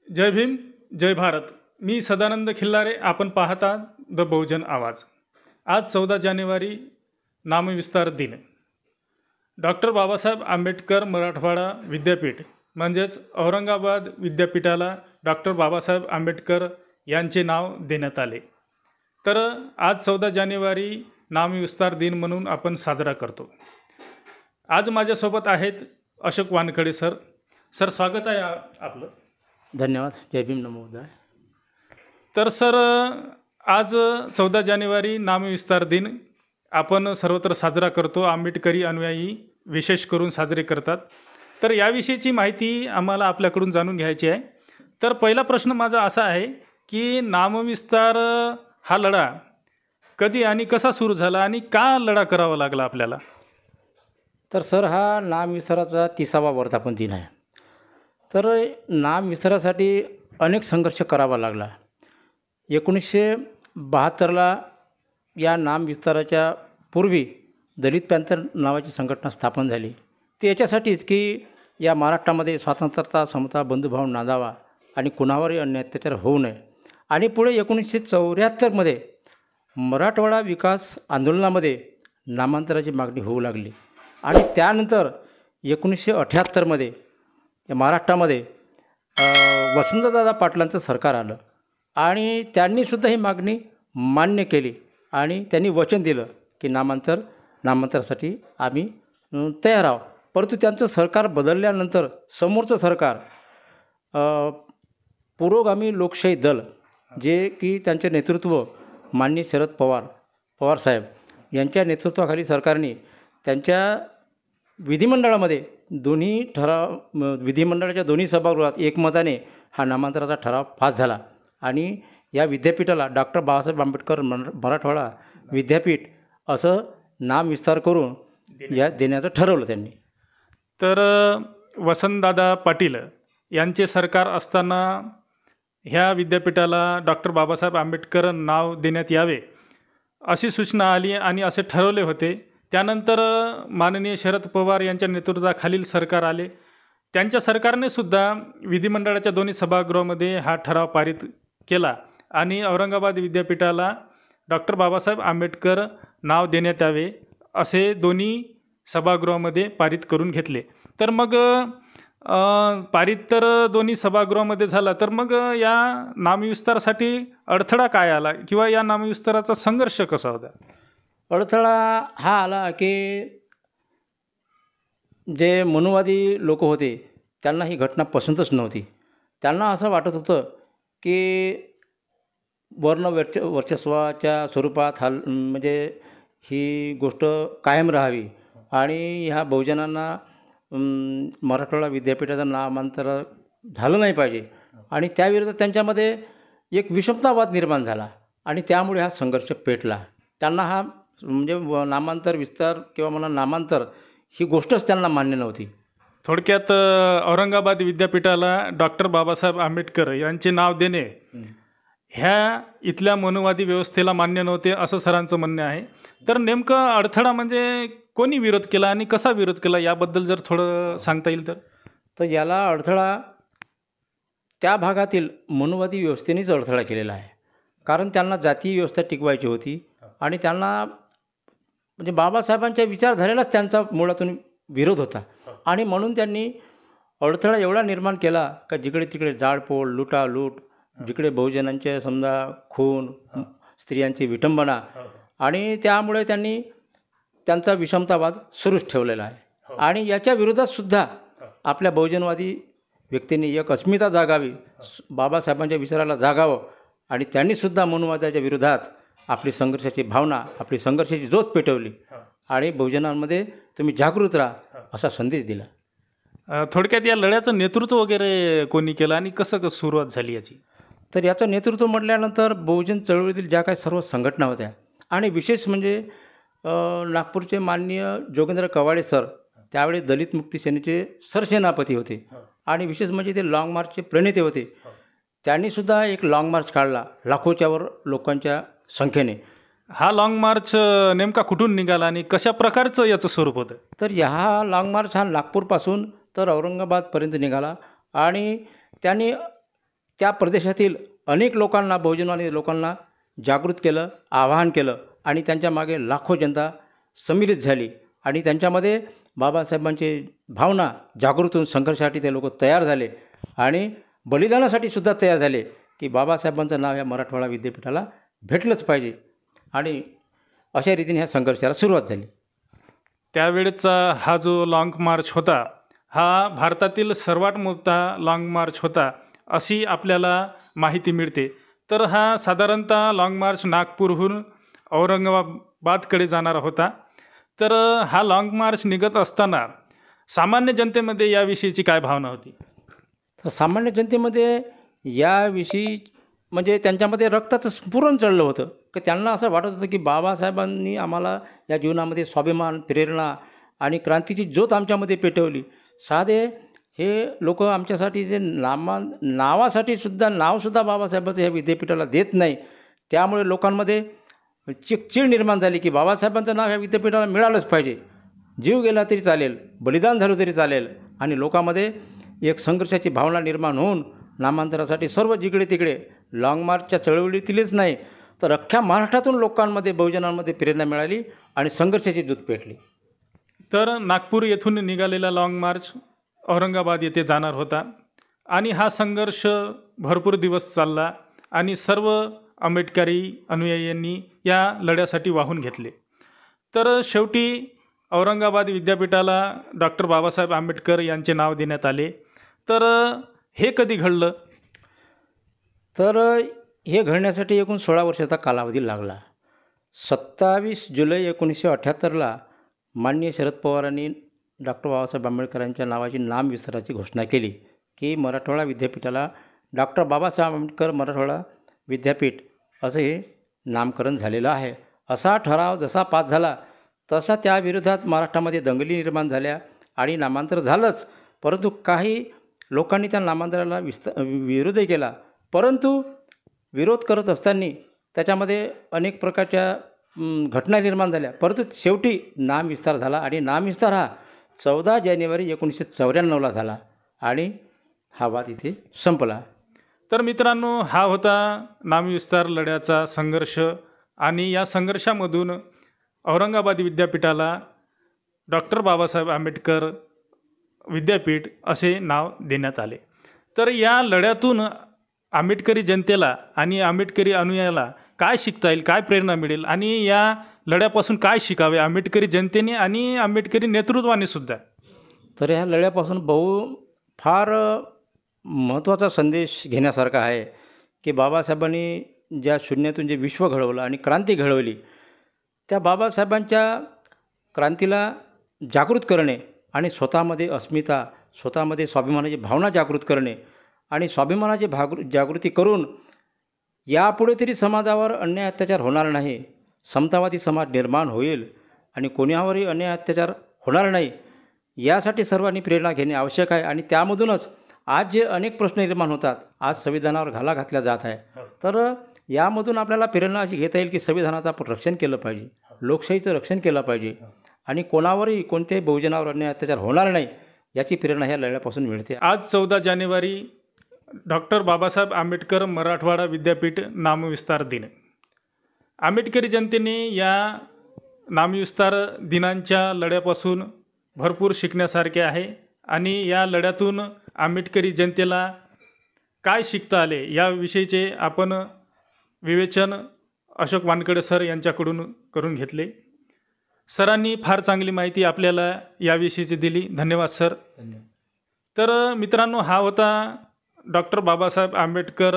जय भीम, जय भारत. मी सदानंद खिल्लारे. आपण पाहता द बहुजन आवाज. आज 14 जानेवारी नामविस्तार दिन. डॉक्टर बाबासाहेब आंबेडकर मराठवाडा विद्यापीठ म्हणजेच औरंगाबाद विद्यापीठाला डॉक्टर बाबासाहेब आंबेडकर यांचे नाव देण्यात आले. तर आज 14 जानेवारी नामविस्तार दिन म्हणून आपण साजरा करतो. आज माझ्यासोबत आहेत अशोक वानखडे सर. सर, स्वागत आहे आपलं. धन्यवाद. जय भीम, नमो बुद्धाय. तर सर, आज 14 जानेवारी नामविस्तार दिन आपण सर्वत्र साजरा करतो. आंबेडकरी अनुयायी विशेष करून साजरे करतात. तर याविषयीची माहिती आम्हाला आपल्याकडून जाणून घ्यायची आहे. तर पहिला प्रश्न माझा असा आहे की नामविस्तार हा लढा कधी आणि कसा सुरू झाला आणि का लढा करावा लागला आपल्याला? तर सर, हा नामविस्ताराचा 30वा वर्धापन दिन आहे. तर नामविस्तारासाठी अनेक संघर्ष करावा लागला. 1972ला या नामविस्ताराच्या पूर्वी दलित पॅंथर नावाची संघटना स्थापन झाली. ती याच्यासाठीच की या महाराष्ट्रामध्ये स्वातंत्र्यता, समता, बंधुभाव नांदावा आणि कुणावरही अन्याय अत्याचार होऊ नये. आणि पुढे 1974मध्ये मराठवाडा विकास आंदोलनामध्ये नामांतराची मागणी होऊ लागली. आणि त्यानंतर 1978मध्ये या महाराष्ट्रामध्ये वसंतदादा पाटलांचं सरकार आलं आणि त्यांनीसुद्धा ही मागणी मान्य केली आणि त्यांनी वचन दिलं की नामांतरासाठी आम्ही तयार आहोत. परंतु त्यांचं सरकार बदलल्यानंतर समोरचं सरकार पुरोगामी लोकशाही दल, जे की त्यांचे नेतृत्व माननीय शरद पवारसाहेब यांच्या नेतृत्वाखाली सरकारने त्यांच्या विधिमंडळामध्ये विधिमंडळाच्या दोन्ही सभागृहात एकमताने हा नामांतराचा ठराव पास झाला आणि या विद्यापीठाला डॉक्टर बाबासाहेब आंबेडकर मराठवाडा विद्यापीठ असं नामविस्तार करून देण्याचं ठरवलं त्यांनी. तर वसंतदादा पाटील यांचे सरकार असताना ह्या विद्यापीठाला डॉक्टर बाबासाहेब आंबेडकर नाव देण्यात यावे अशी सूचना आली आणि असे ठरवले होते. त्यानंतर माननीय शरद पवार यांच्या नेतृत्वाखालील सरकार आले. त्यांच्या सरकारने सुद्धा विधिमंडळाच्या दोन्ही सभागृहामध्ये हा ठराव पारित केला आणि औरंगाबाद विद्यापीठाला डॉक्टर बाबासाहेब आंबेडकर नाव देण्यात यावे असे दोन्ही सभागृहामध्ये पारित करून घेतले. तर मग पारित तर दोन्ही सभागृहामध्ये झाला. तर मग या नामविस्तारासाठी अडथळा काय आला किंवा या नामविस्ताराचा संघर्ष कसा होता? अडथळा हा आला की जे मनुवादी लोक होते त्यांना ही घटना पसंतच नव्हती. त्यांना असं वाटत होतं की वर्चस्वाच्या स्वरूपात म्हणजे ही गोष्ट कायम राहावी आणि ह्या बहुजनांना मराठवाडा विद्यापीठाचं नामांतर झालं नाही पाहिजे. आणि त्याविरुद्ध त्यांच्यामध्ये एक विषमतावाद निर्माण झाला आणि त्यामुळे हा संघर्ष पेटला. त्यांना हा म्हणजे नामांतर विस्तार किंवा मला नामांतर ही गोष्टच त्यांना मान्य नव्हती. थोडक्यात औरंगाबाद विद्यापीठाला डॉक्टर बाबासाहेब आंबेडकर यांचे नाव देणे ह्या इथल्या मनुवादी व्यवस्थेला मान्य नव्हते असं सरांचं म्हणणं आहे. तर नेमकं अडथळा म्हणजे कोणी विरोध केला आणि कसा विरोध केला याबद्दल जर थोडं सांगता येईल तर? तर याला अडथळा त्या भागातील मनुवादी व्यवस्थेनेच अडथळा केलेला आहे. कारण त्यांना जातीय व्यवस्था टिकवायची होती आणि त्यांना म्हणजे बाबासाहेबांच्या विचारधारेलाच त्यांचा मुळातून विरोध होता. आणि म्हणून त्यांनी अडथळा एवढा निर्माण केला का जिकडे तिकडे जाळपोळ, लुटालूट, जिकडे बहुजनांचे समजा खून, स्त्रियांची विटंबना, आणि त्यामुळे त्यांनी त्यांचा विषमतावाद सुरूच ठेवलेला आहे. आणि याच्या विरोधात सुद्धा आपल्या बहुजनवादी व्यक्तींनी एक अस्मिता जागावी, बाबासाहेबांच्या विचाराला जागावं आणि त्यांनीसुद्धा मनुवादाच्या विरोधात आपली संघर्षाची भावना, आपली संघर्षाची ज्योत पेटवली आणि बहुजनांमध्ये तुम्ही जागृत राहा असा संदेश दिला. थोडक्यात या लढ्याचं नेतृत्व वगैरे कोणी केलं आणि कसं सुरुवात झाली याची? तर याचं नेतृत्व म्हटल्यानंतर बहुजन चळवळीतील ज्या काही सर्व संघटना होत्या आणि विशेष म्हणजे नागपूरचे माननीय जोगेंद्र कवाडे सर त्यावेळी दलित मुक्ती सेनेचे सरसेनापती होते आणि विशेष म्हणजे ते लाँग मार्चचे प्रणेते होते. त्यांनीसुद्धा एक लाँग मार्च काढला लाखोच्यावर लोकांच्या संख्येने. हा लाँग मार्च नेमका कुठून निघाला आणि कशा प्रकारचं याचं स्वरूप होतं? तर हा लाँग मार्च हा नागपूरपासून तर औरंगाबादपर्यंत निघाला आणि त्यांनी त्या प्रदेशातील अनेक लोकांना, बहुजनवादी लोकांना जागृत केलं, आवाहन केलं आणि त्यांच्या मागे लाखो जनता सम्मिलित झाली आणि त्यांच्यामध्ये बाबासाहेबांची भावना जागृत होऊन संघर्षासाठी ते लोक तयार झाले आणि बलिदानासाठी सुद्धा तयार झाले की बाबासाहेबांचं नाव या मराठवाडा विद्यापीठाला भेटलंच पाहिजे आणि अशा रीतीने ह्या संघर्षाला सुरुवात झाली. त्यावेळेचा हा जो लाँग मार्च होता हा भारतातील सर्वात मोठा लाँग मार्च होता अशी आपल्याला माहिती मिळते. तर हा साधारणतः लाँग मार्च नागपूरहून औरंगाबादकडे जाणारा होता. तर हा लाँग मार्च निघत असताना सामान्य जनतेमध्ये याविषयीची काय भावना होती? तर सामान्य जनतेमध्ये याविषयी म्हणजे त्यांच्यामध्ये रक्ताचं स्फुरण चढलं होतं की त्यांना असं वाटत होतं की बाबासाहेबांनी आम्हाला या जीवनामध्ये स्वाभिमान, प्रेरणा आणि क्रांतीची ज्योत आमच्यामध्ये पेटवली. साधे हे लोक आमच्यासाठी जे नावासाठी सुद्धा नावसुद्धा बाबासाहेबाचं ह्या विद्यापीठाला देत नाही. त्यामुळे लोकांमध्ये चिड निर्माण झाली की बाबासाहेबांचं नाव ह्या विद्यापीठाला मिळालंच पाहिजे. जीव गेला तरी चालेल, बलिदान झालं तरी चालेल आणि लोकांमध्ये एक संघर्षाची भावना निर्माण होऊन नामांतरासाठी सर्व जिकडे तिकडे लाँग मार्चच्या चळवळीतीलच नाही तर अख्ख्या महाराष्ट्रातून लोकांमध्ये, बहुजनांमध्ये प्रेरणा मिळाली आणि संघर्षाची ज्योत पेटली. तर नागपूर येथून निघालेला लाँग मार्च औरंगाबाद येथे जाणार होता आणि हा संघर्ष भरपूर दिवस चालला आणि सर्व आंबेडकरी अनुयायींनी या लढ्यासाठी वाहून घेतले. तर शेवटी औरंगाबाद विद्यापीठाला डॉक्टर बाबासाहेब आंबेडकर यांचे नाव देण्यात आले. तर हे कधी घडलं? तर हे घडण्यासाठी एकूण 16 वर्षाचा कालावधी लागला. 27 जुलै 1978ला माननीय शरद पवारांनी डॉक्टर बाबासाहेब आंबेडकरांच्या नावाची नामविस्ताराची घोषणा केली की मराठवाडा विद्यापीठाला डॉक्टर बाबासाहेब आंबेडकर मराठवाडा विद्यापीठ असे हे नामकरण झालेलं आहे. असा ठराव जसा पास झाला तसा त्या विरोधात महाराष्ट्रामध्ये दंगली निर्माण झाल्या आणि नामांतर झालंच. परंतु काही लोकांनी त्या नामांतराला विरोधही केला. परंतु विरोध करत असताना त्याच्यामध्ये अनेक प्रकारच्या घटना निर्माण झाल्या. परंतु शेवटी नामविस्तार झाला आणि नामविस्तार हा 14 जानेवारी 1994ला झाला आणि हा वाद इथे संपला. तर मित्रांनो, हा होता नामविस्तार लढ्याचा संघर्ष आणि या संघर्षामधून औरंगाबाद विद्यापीठाला डॉक्टर बाबासाहेब आंबेडकर विद्यापीठ असे नाव देण्यात आले. तर या लढ्यातून आंबेडकरी जनतेला आणि आंबेडकरी अनुयायाला काय शिकता येईल, काय प्रेरणा मिळेल आणि या लढ्यापासून काय शिकावे आंबेडकरी जनतेने आणि आंबेडकरी नेतृत्वाने सुद्धा? तर ह्या लढ्यापासून फार महत्त्वाचा संदेश घेण्यासारखा आहे की बाबासाहेबांनी ज्या शून्यातून जे विश्व घडवलं आणि क्रांती घडवली त्या बाबासाहेबांच्या क्रांतीला जागृत करणे आणि स्वतःमध्ये अस्मिता, स्वतःमध्ये स्वाभिमानाची भावना जागृत करणे आणि स्वाभिमानाची जागृती करून यापुढे तरी समाजावर अन्याय अत्याचार होणार नाही, समतावादी समाज निर्माण होईल आणि कोणावरही अन्याय अत्याचार होणार नाही यासाठी सर्वांनी प्रेरणा घेणे आवश्यक आहे. आणि त्यामधूनच आज जे अनेक प्रश्न निर्माण होतात, आज संविधानावर घाला घातला जात आहे, तर यामधून आपल्याला प्रेरणा अशी घेता येईल की संविधानाचं आपण रक्षण केलं पाहिजे, लोकशाहीचं रक्षण केलं पाहिजे आणि कोणावरही कोणत्याही बहुजनावर अन्याय अत्याचार होणार नाही याची प्रेरणा ह्या लढ्यापासून मिळते. आज 14 जानेवारी डॉक्टर बाबासाहेब आंबेडकर मराठवाडा विद्यापीठ नामविस्तार दिन. आंबेडकरी जनतेने या नामविस्तार दिनांच्या लढ्यापासून भरपूर शिकण्यासारखे आहे आणि या लढ्यातून आंबेडकरी जनतेला काय शिकता आले याविषयीचे आपण विवेचन अशोक वानकडे सर यांच्याकडून करून घेतले. सरांनी फार चांगली माहिती आपल्याला याविषयीची दिली. धन्यवाद सर. तर मित्रांनो, हा होता डॉक्टर बाबासाहेब आंबेडकर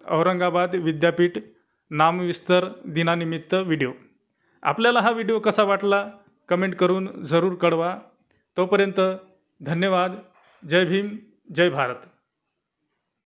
औरंगाबाद विद्यापीठ नामविस्तार दिनानिमित्त व्हिडिओ. आपल्याला हा व्हिडिओ कसा वाटला कमेंट करून जरूर कळवा. तोपर्यंत धन्यवाद. जय भीम, जय भारत.